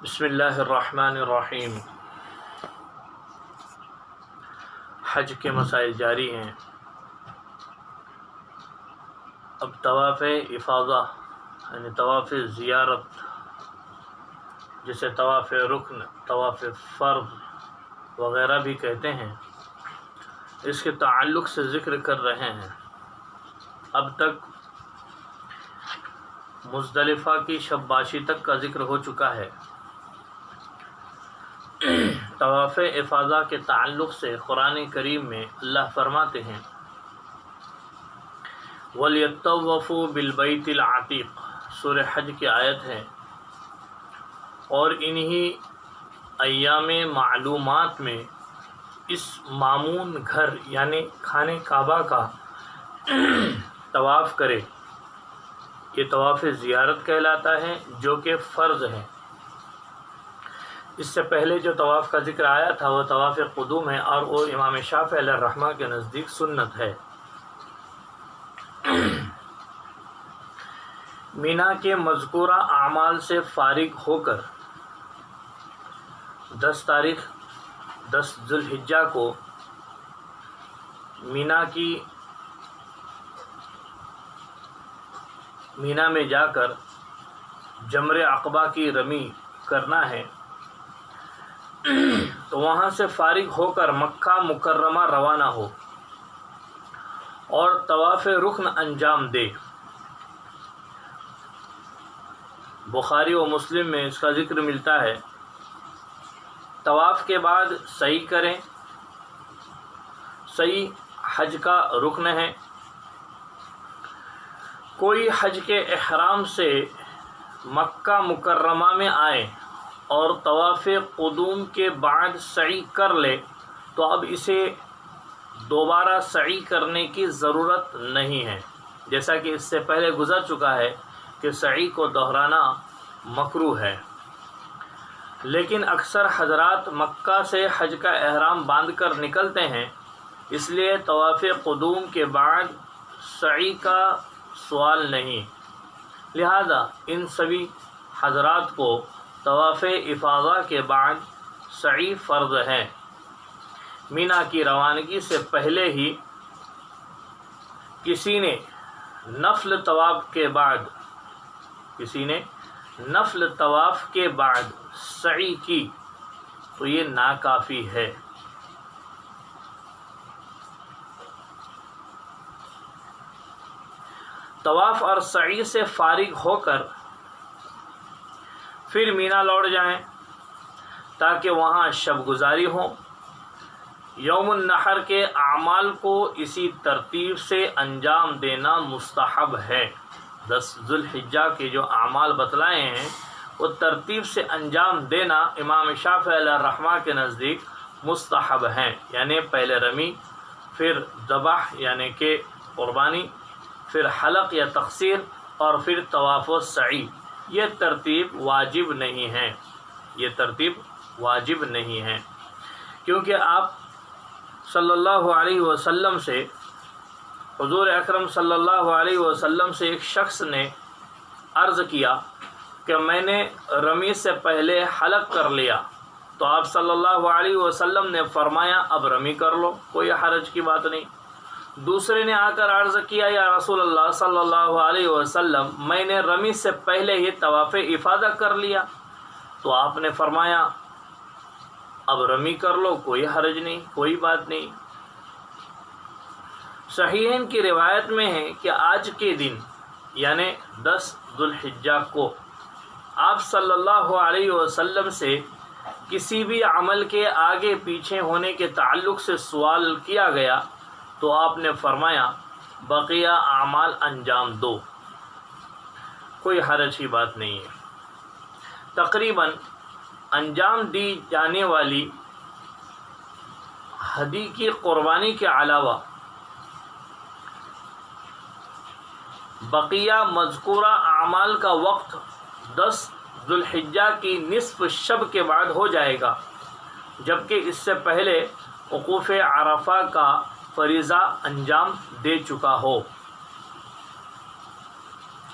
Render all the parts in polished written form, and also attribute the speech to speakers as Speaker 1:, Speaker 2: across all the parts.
Speaker 1: بسم اللہ الرحمن الرحیم۔ حج کے مسائل جاری ہیں۔ اب طواف افاضہ یعنی طواف زیارت، جسے طواف رکن، طواف فرض وغیرہ بھی کہتے ہیں، اس کے تعلق سے ذکر کر رہے ہیں۔ اب تک مزدلفہ کی شب باشی تک کا ذکر ہو چکا ہے۔ طواف افاضہ کے تعلق سے قرآن کریم میں اللہ فرماتے ہیں وَلْيَطَّوَّفُوا بِالْبَيْتِ الْعَتِيقِ، سورہ حج کی آیت ہے، اور انہی ایام معلومات میں اس مامون گھر یعنی خانہ کعبہ کا طواف کرے۔ یہ طواف زیارت کہلاتا ہے جو کہ فرض ہے۔ اس سے پہلے جو طواف کا ذکر آیا تھا وہ طواف قدوم ہے، اور وہ امام شافعی علیہ الرحمہ کے نزدیک سنت ہے۔ مینا کے مذکورہ اعمال سے فارغ ہو کر 10 ذی الحجہ کو مینا میں جا کر جمر عقبہ کی رمی کرنا ہے، تو وہاں سے فارغ ہو کر مکہ مکرمہ روانہ ہو اور طواف رکن انجام دے۔ بخاری و مسلم میں اس کا ذکر ملتا ہے۔ طواف کے بعد سعی کریں۔ سعی حج کا رکن ہے۔ کوئی حج کے احرام سے مکہ مکرمہ میں آئے اور طواف قدوم کے بعد سعی کر لے تو اب اسے دوبارہ سعی کرنے کی ضرورت نہیں ہے، جیسا کہ اس سے پہلے گزر چکا ہے کہ سعی کو دہرانا مکروہ ہے۔ لیکن اکثر حضرات مکہ سے حج کا احرام باندھ کر نکلتے ہیں، اس لیے طواف قدوم کے بعد سعی کا سوال نہیں، لہذا ان سبھی حضرات کو طواف افاضہ کے بعد سعی فرض ہے۔ مینا کی روانگی سے پہلے ہی کسی نے نفل طواف کے بعد سعی کی تو یہ ناکافی ہے۔ طواف اور سعی سے فارغ ہو کر پھر مینا لوٹ جائیں تاکہ وہاں شب گزاری ہو۔ یوم النحر کے اعمال کو اسی ترتیب سے انجام دینا مستحب ہے۔ 10 ذی الحجہ کے جو اعمال بتلائے ہیں وہ ترتیب سے انجام دینا امام شافعی علیہ الرحمہ کے نزدیک مستحب ہیں، یعنی پہلے رمی، پھر ذبح یعنی کہ قربانی، پھر حلق یا تقصیر، اور پھر طواف و سعی۔ یہ ترتیب واجب نہیں ہے، کیونکہ آپ صلی اللہ علیہ وسلم سے، حضور اکرم صلی اللہ علیہ وسلم سے ایک شخص نے عرض کیا کہ میں نے رمی سے پہلے حلق کر لیا، تو آپ صلی اللہ علیہ وسلم نے فرمایا اب رمی کر لو، کوئی حرج کی بات نہیں۔ دوسرے نے آ کر عرض کیا یا رسول اللہ صلی اللہ علیہ وسلم میں نے رمی سے پہلے ہی طواف افاضہ کر لیا، تو آپ نے فرمایا اب رمی کر لو، کوئی حرج نہیں، کوئی بات نہیں۔ صحیحین کی روایت میں ہے کہ آج کے دن یعنی 10 ذی الحجہ کو آپ صلی اللہ علیہ وسلم سے کسی بھی عمل کے آگے پیچھے ہونے کے تعلق سے سوال کیا گیا تو آپ نے فرمایا بقیہ اعمال انجام دو، کوئی حرج کی بات نہیں ہے۔ تقریباً انجام دی جانے والی ہدی کی قربانی کے علاوہ بقیہ مذکورہ اعمال کا وقت 10 ذی الحجہ کی نصف شب کے بعد ہو جائے گا، جبکہ اس سے پہلے وقوف عرفہ کا فریضہ انجام دے چکا ہو۔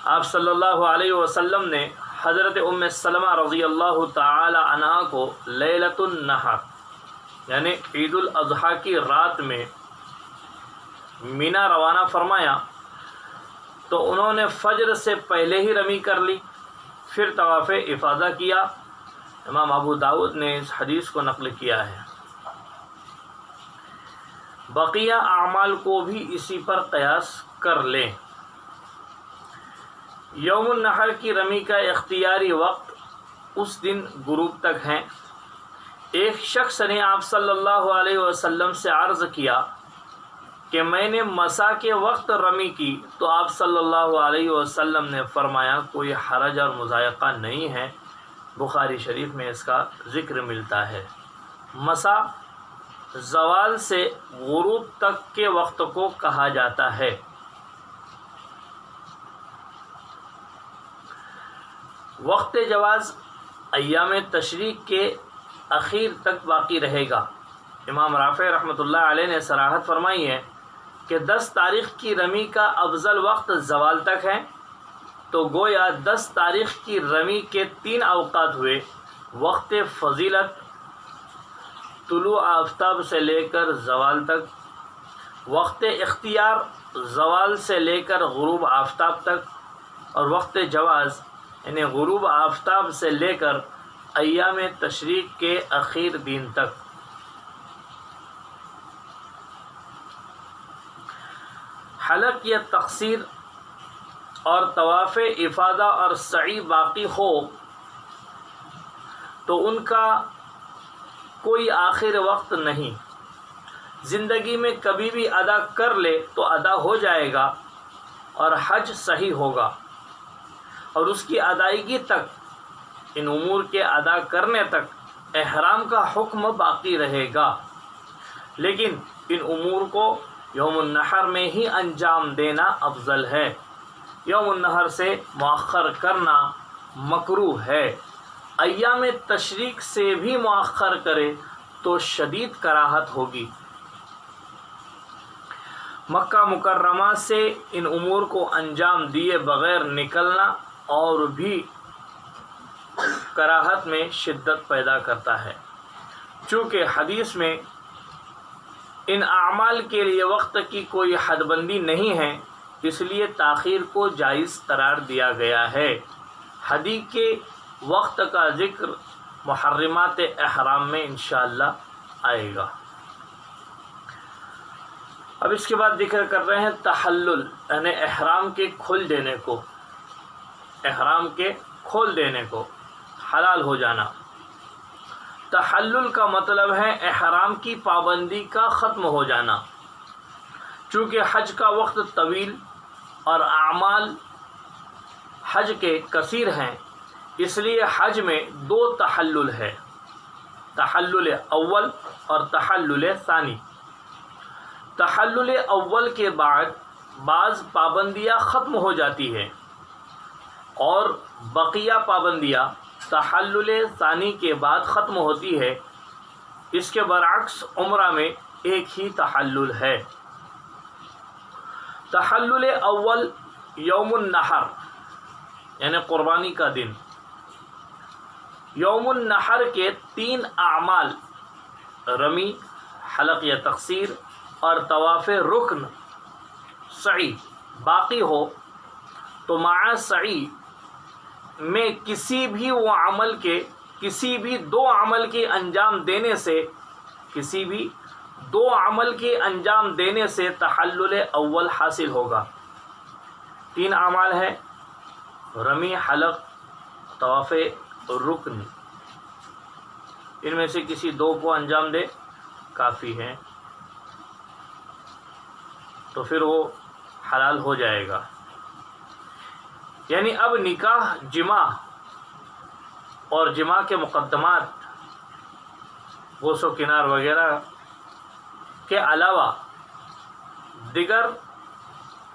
Speaker 1: آپ صلی اللہ علیہ وسلم نے حضرت ام سلمہ رضی اللہ تعالی عنہا کو لیلۃ النحر یعنی عید الاضحیٰ کی رات میں مینا روانہ فرمایا تو انہوں نے فجر سے پہلے ہی رمی کر لی، پھر طواف افاضہ کیا۔ امام ابو داؤد نے اس حدیث کو نقل کیا ہے۔ بقیہ اعمال کو بھی اسی پر قیاس کر لیں۔ یوم النحر کی رمی کا اختیاری وقت اس دن غروب تک ہے۔ ایک شخص نے آپ صلی اللہ علیہ وسلم سے عرض کیا کہ میں نے مساء کے وقت رمی کی تو آپ صلی اللہ علیہ وسلم نے فرمایا کوئی حرج اور مضائقہ نہیں ہے۔ بخاری شریف میں اس کا ذکر ملتا ہے۔ مساء زوال سے غروب تک کے وقت کو کہا جاتا ہے۔ وقت جواز ایام تشریق کے اخیر تک باقی رہے گا۔ امام رافع رحمۃ اللہ علیہ نے صراحت فرمائی ہے کہ 10 تاریخ کی رمی کا افضل وقت زوال تک ہے، تو گویا 10 تاریخ کی رمی کے 3 اوقات ہوئے: وقت فضیلت طلوع آفتاب سے لے کر زوال تک، وقت اختیار زوال سے لے کر غروب آفتاب تک، اور وقت جواز یعنی غروب آفتاب سے لے کر ایام تشریق کے اخیر دن تک۔ حلق یا تقصیر اور طواف افاضہ اور سعی باقی ہو تو ان کا کوئی آخر وقت نہیں، زندگی میں کبھی بھی ادا کر لے تو ادا ہو جائے گا اور حج صحیح ہوگا، اور اس کی ادائیگی تک، ان امور کے ادا کرنے تک احرام کا حکم باقی رہے گا، لیکن ان امور کو یوم النحر میں ہی انجام دینا افضل ہے۔ یوم النحر سے مؤخر کرنا مکروہ ہے۔ ایام تشریق سے بھی مؤخر کرے تو شدید کراہت ہوگی۔ مکہ مکرمہ سے ان امور کو انجام دیے بغیر نکلنا اور بھی کراہت میں شدت پیدا کرتا ہے۔ چونکہ حدیث میں ان اعمال کے لیے وقت کی کوئی حد بندی نہیں ہے، اس لیے تاخیر کو جائز قرار دیا گیا ہے۔ حدیث کے وقت کا ذکر محرمات احرام میں انشاءاللہ آئے گا۔ اب اس کے بعد ذکر کر رہے ہیں تحلل یعنی احرام کے کھول دینے کو، احرام کے کھول دینے کو، حلال ہو جانا۔ تحلل کا مطلب ہے احرام کی پابندی کا ختم ہو جانا۔ چونکہ حج کا وقت طویل اور اعمال حج کے کثیر ہیں، اس لیے حج میں 2 تحلل ہے، تحلل اول اور تحلل ثانی۔ تحلل اول کے بعد بعض پابندیاں ختم ہو جاتی ہیں اور بقیہ پابندیاں تحلل ثانی کے بعد ختم ہوتی ہے۔ اس کے برعکس عمرہ میں ایک ہی تحلل ہے۔ تحلل اول یوم النحر یعنی قربانی کا دن۔ یوم النحر کے 3 اعمال رمی، حلق یا تقصیر اور طواف رکن سعی باقی ہو تو مع سعی میں کسی بھی 2 عمل کے انجام دینے سے، کسی بھی 2 عمل کے انجام دینے سے تحلل اول حاصل ہوگا۔ 3 اعمال ہیں: رمی، حلق، طواف رکن، ان میں سے کسی 2 کو انجام دے کافی ہے، تو پھر وہ حلال ہو جائے گا۔ یعنی اب نکاح، جماع اور جماع کے مقدمات، غوث و کنار وغیرہ کے علاوہ دیگر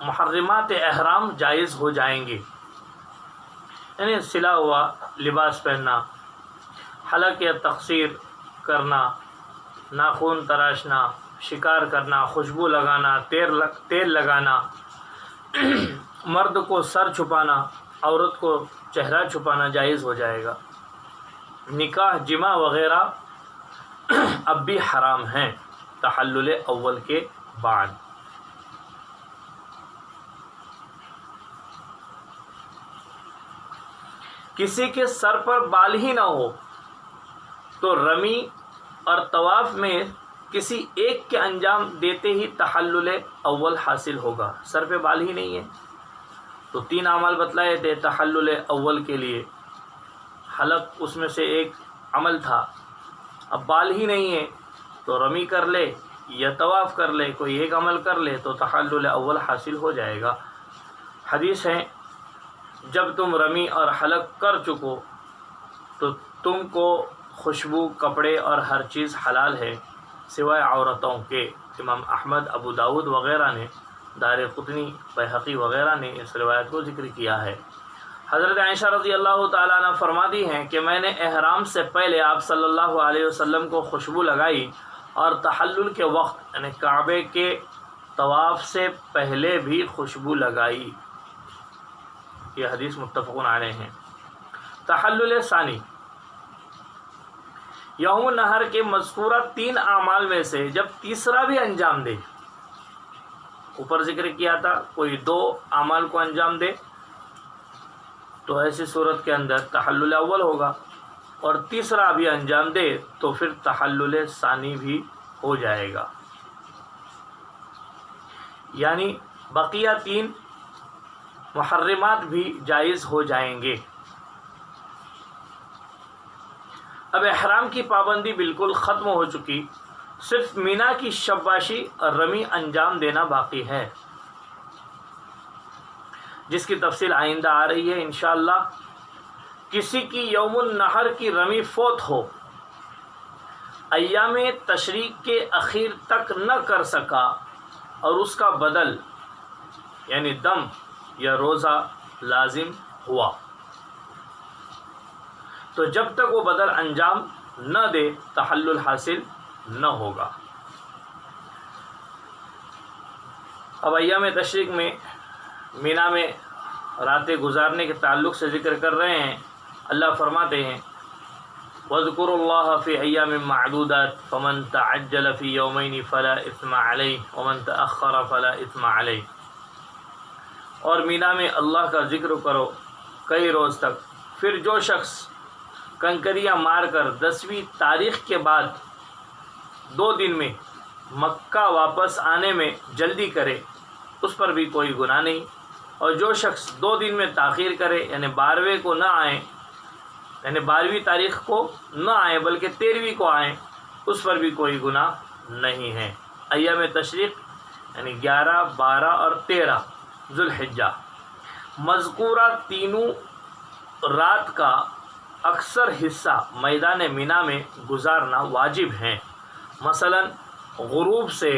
Speaker 1: محرمات احرام جائز ہو جائیں گے۔ یعنی سلا ہوا لباس پہننا، حلق یا تقصیر کرنا، ناخن تراشنا، شکار کرنا، خوشبو لگانا، تیل لگانا، مرد کو سر چھپانا، عورت کو چہرہ چھپانا جائز ہو جائے گا۔ نکاح، جمع وغیرہ اب بھی حرام ہیں تحلل اول کے بعد۔ کسی کے سر پر بال ہی نہ ہو تو رمی اور طواف میں کسی ایک کے انجام دیتے ہی تحلل اول حاصل ہوگا۔ سر پہ بال ہی نہیں ہے تو 3 اعمال بتلائے تھے تحلل اول کے لیے، حلق اس میں سے ایک عمل تھا۔ اب بال ہی نہیں ہے تو رمی کر لے یا طواف کر لے، کوئی ایک عمل کر لے تو تحلل اول حاصل ہو جائے گا۔ حدیث ہے جب تم رمی اور حلق کر چکو تو تم کو خوشبو، کپڑے اور ہر چیز حلال ہے سوائے عورتوں کے۔ امام احمد، ابو داود وغیرہ نے، دارقطنی، بیہقی وغیرہ نے اس روایت کو ذکر کیا ہے۔ حضرت عائشہ رضی اللہ تعالیٰ عنہ فرماتی ہیں کہ میں نے احرام سے پہلے آپ صلی اللہ علیہ وسلم کو خوشبو لگائی اور تحلل کے وقت یعنی کعبے کے طواف سے پہلے بھی خوشبو لگائی۔ یہ حدیث متفق علیہ ہیں۔ تحلل ثانی، یوم النحر کے مذکورہ 3 اعمال میں سے جب تیسرا بھی انجام دے، اوپر ذکر کیا تھا کوئی 2 اعمال کو انجام دے تو ایسی صورت کے اندر تحلل اول ہوگا، اور تیسرا بھی انجام دے تو پھر تحلل ثانی بھی ہو جائے گا، یعنی بقیہ 3 محرمات بھی جائز ہو جائیں گے۔ اب احرام کی پابندی بالکل ختم ہو چکی، صرف مینا کی شباشی اور رمی انجام دینا باقی ہے، جس کی تفصیل آئندہ آ رہی ہے انشاءاللہ۔ کسی کی یوم النحر کی رمی فوت ہو، ایام تشریق کے اخیر تک نہ کر سکا اور اس کا بدل یعنی دم یا روزہ لازم ہوا تو جب تک وہ بدل انجام نہ دے تحلل حاصل نہ ہوگا۔ اب ایام تشریق میں مینا میں راتیں گزارنے کے تعلق سے ذکر کر رہے ہیں۔ اللہ فرماتے ہیں وَاذْكُرُوا اللَّهَ فِي أَيَّامٍ مَّعْدُودَاتٍ فَمَن تَعَجَّلَ فِي يَوْمَيْنِ فَلَا إِثْمَ عَلَيْهِ وَمَن تَأَخَّرَ فَلَا إِثْمَ عَلَيْهِ۔ اور مینا میں اللہ کا ذکر کرو کئی روز تک، پھر جو شخص کنکریاں مار کر 10ویں تاریخ کے بعد 2 دن میں مکہ واپس آنے میں جلدی کرے اس پر بھی کوئی گناہ نہیں، اور جو شخص 2 دن میں تاخیر کرے یعنی 12ویں کو نہ آئیں، یعنی 12ویں تاریخ کو نہ آئیں بلکہ 13ویں کو آئیں، اس پر بھی کوئی گناہ نہیں ہے۔ ایام تشریق یعنی 11، 12 اور 13 ذوالحجہ، مذکورہ تینوں رات کا اکثر حصہ میدان مینا میں گزارنا واجب ہے۔ مثلا غروب سے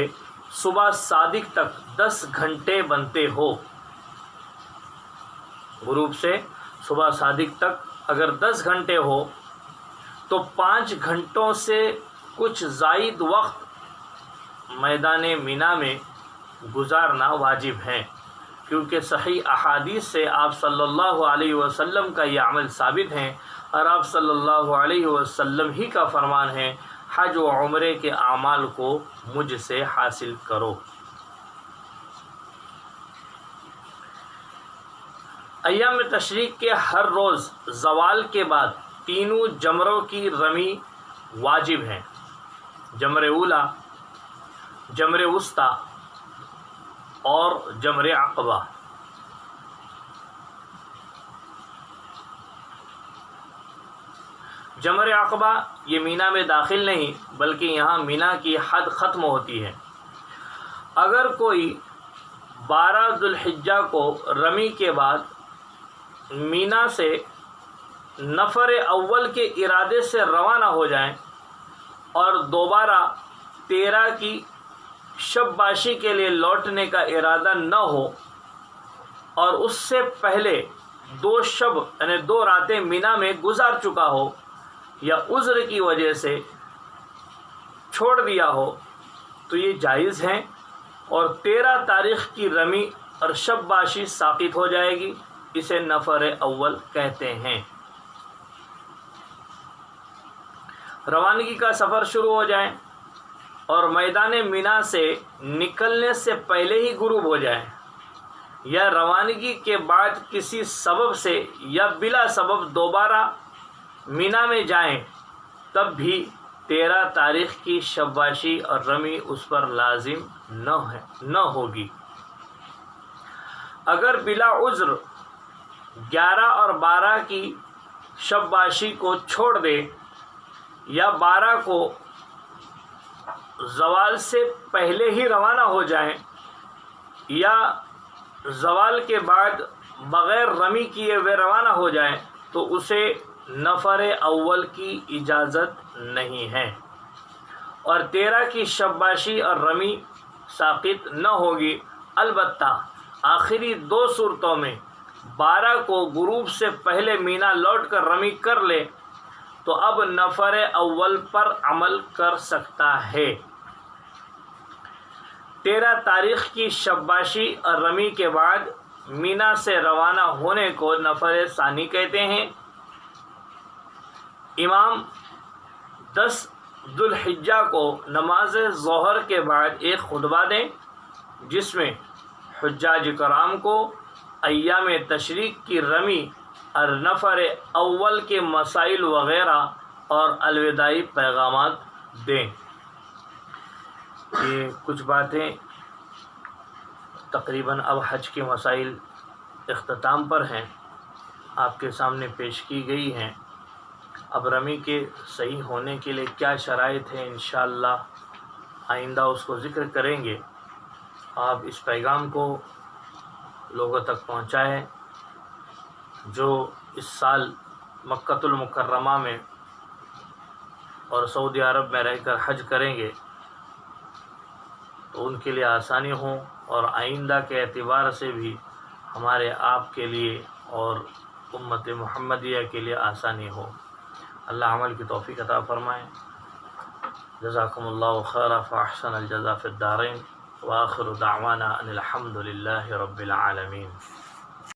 Speaker 1: صبح صادق تک 10 گھنٹے بنتے ہو، غروب سے صبح صادق تک اگر 10 گھنٹے ہو تو 5 گھنٹوں سے کچھ زائد وقت میدان مینا میں گزارنا واجب ہے، کیونکہ صحیح احادیث سے آپ صلی اللہ علیہ وسلم کا یہ عمل ثابت ہے، اور آپ صلی اللہ علیہ وسلم ہی کا فرمان ہے حج و عمرے کے اعمال کو مجھ سے حاصل کرو۔ ایام تشریق کے ہر روز زوال کے بعد 3 جمروں کی رمی واجب ہے، جمر اولا، جمر وسطی اور جمر عقبہ۔ جمر عقبہ یہ مینا میں داخل نہیں بلکہ یہاں مینا کی حد ختم ہوتی ہے۔ اگر کوئی 12 ذوالحجہ کو رمی کے بعد مینا سے نفر اول کے ارادے سے روانہ ہو جائیں اور دوبارہ 13 کی شب باشی کے لیے لوٹنے کا ارادہ نہ ہو، اور اس سے پہلے 2 شب یعنی 2 راتیں مینا میں گزار چکا ہو یا عذر کی وجہ سے چھوڑ دیا ہو تو یہ جائز ہیں، اور 13 تاریخ کی رمی اور شب باشی ساقط ہو جائے گی۔ اسے نفر اول کہتے ہیں۔ روانگی کا سفر شروع ہو جائے اور میدان مینا سے نکلنے سے پہلے ہی غروب ہو جائے، یا روانگی کے بعد کسی سبب سے یا بلا سبب دوبارہ مینا میں جائیں، تب بھی 13 تاریخ کی شباشی اور رمی اس پر لازم نہ ہوگی۔ اگر بلا عذر 11 اور 12 کی شباشی کو چھوڑ دے یا 12 کو زوال سے پہلے ہی روانہ ہو جائیں یا زوال کے بعد بغیر رمی کیے ہوئے روانہ ہو جائیں، تو اسے نفر اول کی اجازت نہیں ہے، اور 13 کی شباشی اور رمی ساقط نہ ہوگی۔ البتہ آخری 2 صورتوں میں 12 کو غروب سے پہلے مینا لوٹ کر رمی کر لے تو اب نفر اول پر عمل کر سکتا ہے۔ 13 تاریخ کی شباشی اور رمی کے بعد مینا سے روانہ ہونے کو نفر ثانی کہتے ہیں۔ امام 10 ذو الحجہ کو نماز ظہر کے بعد ایک خطبہ دیں، جس میں حجاج کرام کو ایام تشریق کی رمی اور نفر اول کے مسائل وغیرہ اور الوداعی پیغامات دیں۔ یہ کچھ باتیں تقریباً اب حج کے مسائل اختتام پر ہیں، آپ کے سامنے پیش کی گئی ہیں۔ اب رمی کے صحیح ہونے کے لیے کیا شرائط ہیں، انشاءاللہ آئندہ اس کو ذکر کریں گے۔ آپ اس پیغام کو لوگوں تک پہنچائیں جو اس سال مکۃ المکرمہ میں اور سعودی عرب میں رہ کر حج کریں گے، تو ان کے لیے آسانی ہو، اور آئندہ کے اعتبار سے بھی ہمارے آپ کے لیے اور امت محمدیہ کے لیے آسانی ہو۔ اللہ عمل کی توفیق عطا فرمائے۔ جزاکم اللہ خیرا فاحسن الجزاء فی الدارین، وآخر دعوانا ان الحمد للہ رب العالمین۔